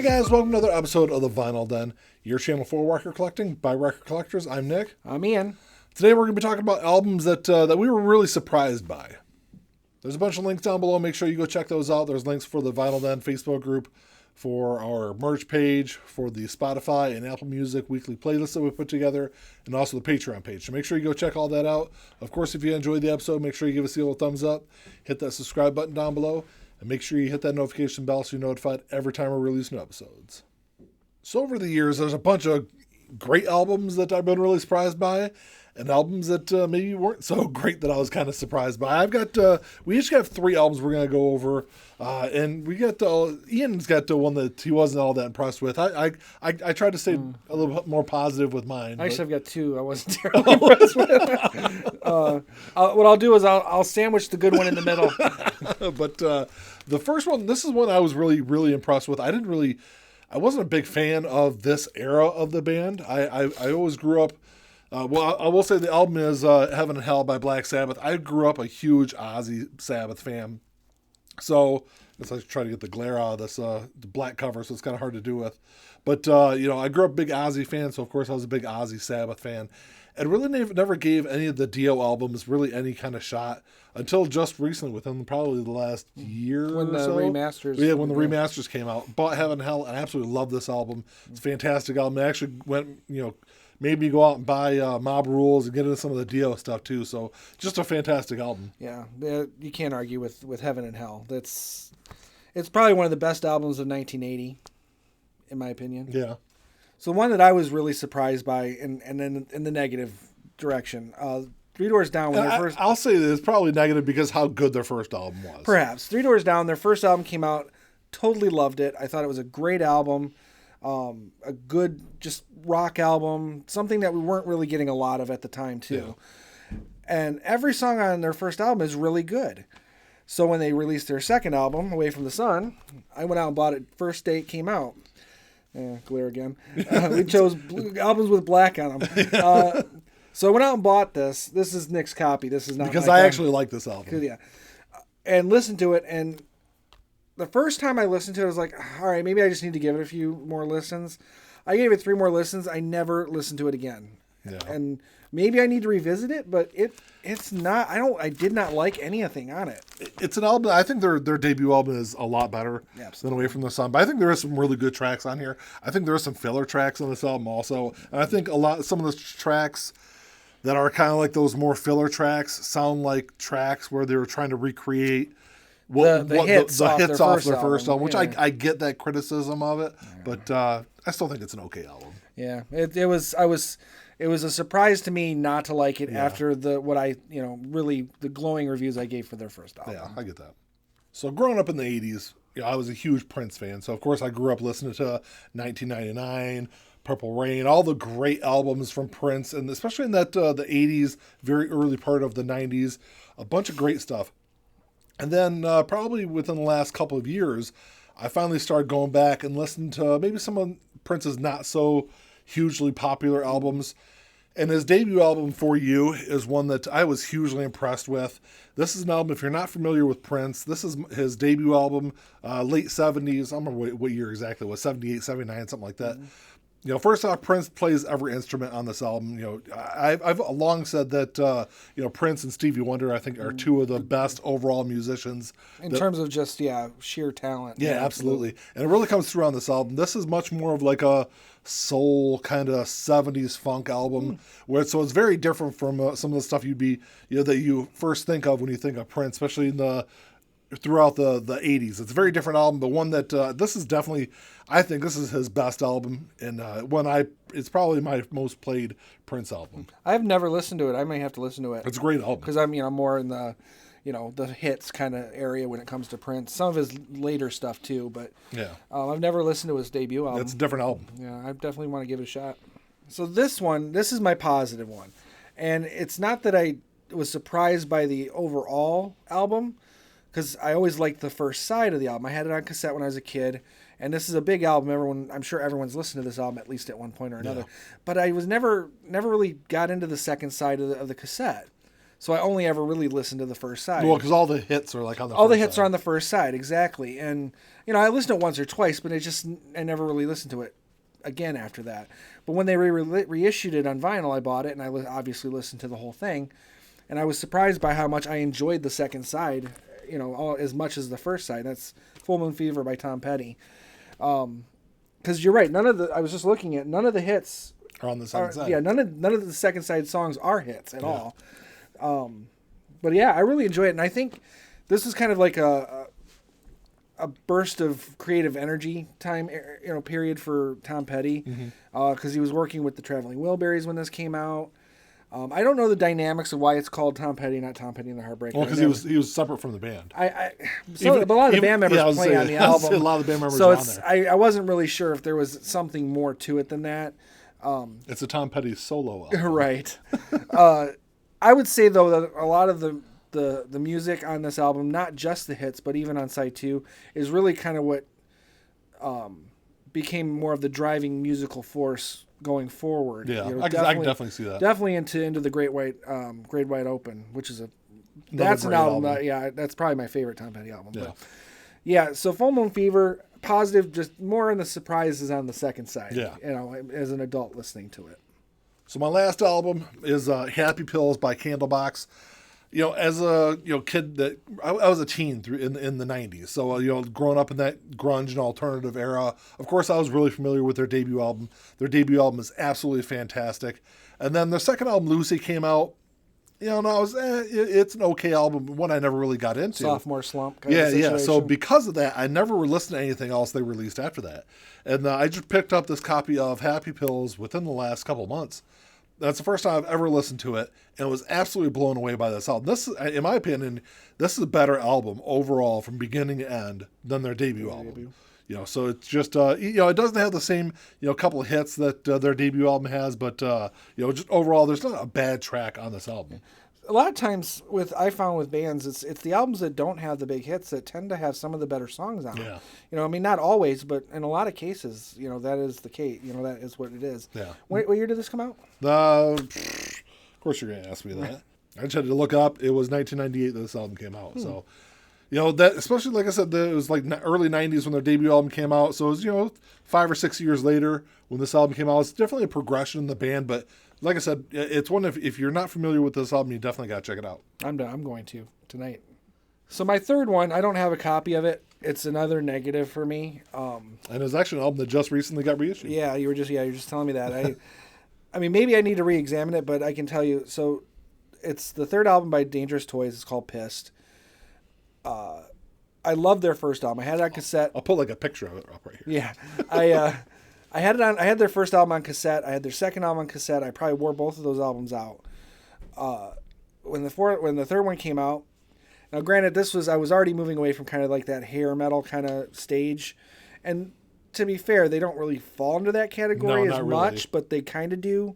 guys, welcome to another episode of The Vinyl Den, your channel for record collecting by record collectors. I'm Nick. I'm Ian. Today we're going to be talking about albums that we were really surprised by. There's a bunch of links down below. Make sure you go check those out. There's links for the Vinyl Den Facebook group, for our merch page, for the Spotify and Apple Music weekly playlist that we put together, and also the Patreon page. So make sure you go check all that out. Of course, if you enjoyed the episode, make sure you give us a little thumbs up, hit that subscribe button down below, and make sure you hit that notification bell so you're notified every time we release new episodes. So over the years, there's a bunch of great albums that I've been really surprised by, and albums that maybe weren't so great that I was kind of surprised by. We each have 3 albums we're going to go over, and we got Ian's got one that he wasn't all that impressed with. I tried to stay a little bit more positive with mine. Actually, I've got 2 I wasn't terribly impressed with. What I'll do is I'll sandwich the good one in the middle. But the first one, this is one I was really, really impressed with. I wasn't a big fan of this era of the band. I always grew up. I will say the album is Heaven and Hell by Black Sabbath. I grew up a huge Ozzy Sabbath fan. So it's like trying to get the glare out of this the black cover, so it's kind of hard to do with. But, I grew up a big Ozzy fan, so of course I was a big Ozzy Sabbath fan. And really never gave any of the Dio albums really any kind of shot until just recently, within probably the last year when the so. remasters. Yeah, when the remasters came out. Bought Heaven and Hell, and I absolutely love this album. It's a fantastic album. I actually made me go out and buy Mob Rules and get into some of the Dio stuff too. So just a fantastic album. Yeah, you can't argue with Heaven and Hell. It's probably one of the best albums of 1980, in my opinion. Yeah. So one that I was really surprised by, and then in the negative direction, Three Doors Down. I'll say that it's probably negative because how good their first album was. Perhaps. Three Doors Down, their first album came out, totally loved it. I thought it was a great album. A good just rock album, something that we weren't really getting a lot of at the time too. Yeah. And every song on their first album is really good. So when they released their second album, Away from the Sun, I went out and bought it first day it came out. Glare again. We chose albums with black on them. So I went out and bought this. This is Nick's copy. This is not because I actually like this album. Yeah, and listened to it, and the first time I listened to it, I was like, all right, maybe I just need to give it a few more listens. I gave it 3 more listens. I never listened to it again. Yeah. And maybe I need to revisit it, but it's not. I did not like anything on it. It's an album. I think their debut album is a lot better than Away from the Sun. But I think there is some really good tracks on here. I think there are some filler tracks on this album also. And I think some of the tracks that are kind of like those more filler tracks sound like tracks where they were trying to recreate the hits off their first album, which I get that criticism of it, but I still think it's an okay album. Yeah, it was a surprise to me not to like it after the glowing reviews I gave for their first album. Yeah, I get that. So growing up in the 80s, I was a huge Prince fan. So of course I grew up listening to 1999, Purple Rain, all the great albums from Prince, and especially in that the 80s, very early part of the 90s, a bunch of great stuff. And then probably within the last couple of years, I finally started going back and listening to maybe some of Prince's not so hugely popular albums. And his debut album, For You, is one that I was hugely impressed with. This is an album, if you're not familiar with Prince, this is his debut album, late 70s. I don't remember what year exactly it was, 78, 79, something like that. Mm-hmm. First off, Prince plays every instrument on this album. I've long said that, Prince and Stevie Wonder, I think, are 2 of the best overall musicians. In terms of just, sheer talent. Yeah, absolutely. And it really comes through on this album. This is much more of like a soul kind of 70s funk album, so it's very different from some of the stuff that you first think of when you think of Prince, especially throughout the 80s. It's a very different album, but one that this is definitely, I think this is his best album, and it's probably my most played Prince album. I've never listened to it. I may have to listen to it. It's a great album. Because I'm more in the, the hits kind of area when it comes to Prince. Some of his later stuff too, but I've never listened to his debut album. It's a different album. Yeah, I definitely want to give it a shot. So this is my positive one. And it's not that I was surprised by the overall album, because I always liked the first side of the album. I had it on cassette when I was a kid, and this is a big album. I'm sure everyone's listened to this album at least at one point or another. Yeah. But I was never really got into the second side of the cassette. So I only ever really listened to the first side. Well, because all the hits are like on the all first the hits side. are on the first side, exactly. And I listened to it once or twice, but I never really listened to it again after that. But when they reissued it on vinyl, I bought it, and I obviously listened to the whole thing. And I was surprised by how much I enjoyed the second side, as much as the first side. That's Full Moon Fever by Tom Petty. Because you're right, I was just looking at none of the hits are on the second side. Yeah, none of the second side songs are hits at all. But yeah, I really enjoy it, and I think this is kind of like a burst of creative energy time, period for Tom Petty, because he was working with the Traveling Wilburys when this came out. I don't know the dynamics of why it's called Tom Petty, not Tom Petty and the Heartbreakers. Well, because he was separate from the band. But a lot of the band members play on the album. A lot of the band members so are on there. I wasn't really sure if there was something more to it than that. It's a Tom Petty solo album. Right. I would say, though, that a lot of the music on this album, not just the hits, but even on side 2, is really kind of what became more of the driving musical force going forward. Yeah, I can definitely see that. Definitely into the Great White Open, which is that's an album. That's probably my favorite Tom Petty album. Yeah. But yeah, so Full Moon Fever, positive, just more in the surprises on the second side. Yeah. As an adult listening to it. So my last album is Happy Pills by Candlebox. As a kid that I was a teen in the 90s. So growing up in that grunge and alternative era, of course I was really familiar with their debut album. Their debut album is absolutely fantastic. And then their second album, Lucy, came out. And I was it's an okay album, one I never really got into. Sophomore slump kind of situation. Yeah. So because of that, I never listened to anything else they released after that. And I just picked up this copy of Happy Pills within the last couple of months. That's the first time I've ever listened to it, and was absolutely blown away by this album. This is, in my opinion, this is a better album overall from beginning to end than their debut album. So it's just, it doesn't have the same, couple of hits that their debut album has, but, just overall, there's not a bad track on this album. A lot of times I found with bands, it's the albums that don't have the big hits that tend to have some of the better songs on them. Not always, but in a lot of cases, that is the case. That is what it is. Yeah. What year did this come out? Of course you're going to ask me that. I just had to look up. It was 1998 that this album came out. So, that, especially like I said, it was like early 90s when their debut album came out. So it was, 5 or 6 years later when this album came out. It's definitely a progression in the band, but like I said, it's one if you're not familiar with this album, you definitely got to check it out. I'm going to tonight. So my third one, I don't have a copy of it. It's another negative for me. And it's actually an album that just recently got reissued. Yeah, you're just telling me that. I mean, maybe I need to re-examine it, but I can tell you. So it's the third album by Dangerous Toys. It's called Pissed. I love their first album. I had it on cassette. I'll put like a picture of it up right here. Yeah, I had their first album on cassette. I had their second album on cassette. I probably wore both of those albums out. When the third one came out, now granted, I was already moving away from kind of like that hair metal kind of stage, and to be fair, they don't really fall into that category as much, really. But they kind of do,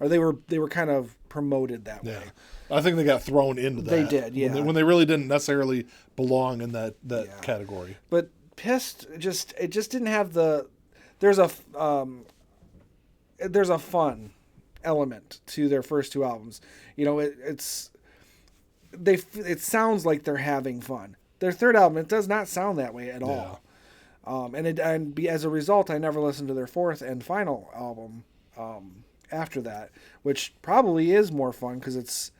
or they were kind of promoted that way. I think they got thrown into that. They did, yeah. When they really didn't necessarily belong in that category. But Pissed just didn't have the. There's a fun element to their first two albums. It sounds like they're having fun. Their third album, it does not sound that way at all. As a result, I never listened to their fourth and final album after that, which probably is more fun because it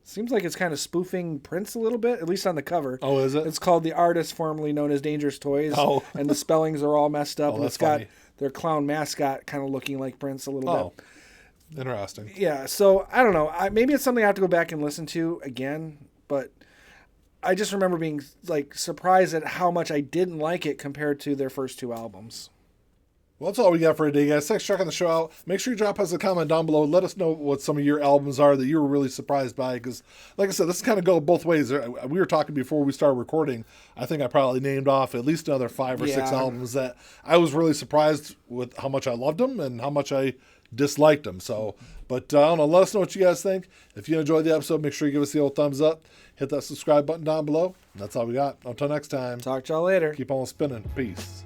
seems like it's kind of spoofing Prince a little bit, at least on the cover. Oh, is it? It's called The Artist Formerly Known as Dangerous Toys. Oh. And the spellings are all messed up. Oh, and that's it's got funny. Their clown mascot kind of looking like Prince a little bit. Interesting. Yeah, so I don't know. Maybe it's something I have to go back and listen to again, but I just remember being surprised at how much I didn't like it compared to their first two albums. Well, that's all we got for today, guys. Thanks for checking the show out. Make sure you drop us a comment down below. Let us know what some of your albums are that you were really surprised by. Because, like I said, this kind of go both ways. We were talking before we started recording. I think I probably named off at least another 5 or 6 albums that I was really surprised with how much I loved them and how much I disliked them. But I don't know. Let us know what you guys think. If you enjoyed the episode, make sure you give us the old thumbs up. Hit that subscribe button down below. And that's all we got. Until next time. Talk to y'all later. Keep on spinning. Peace.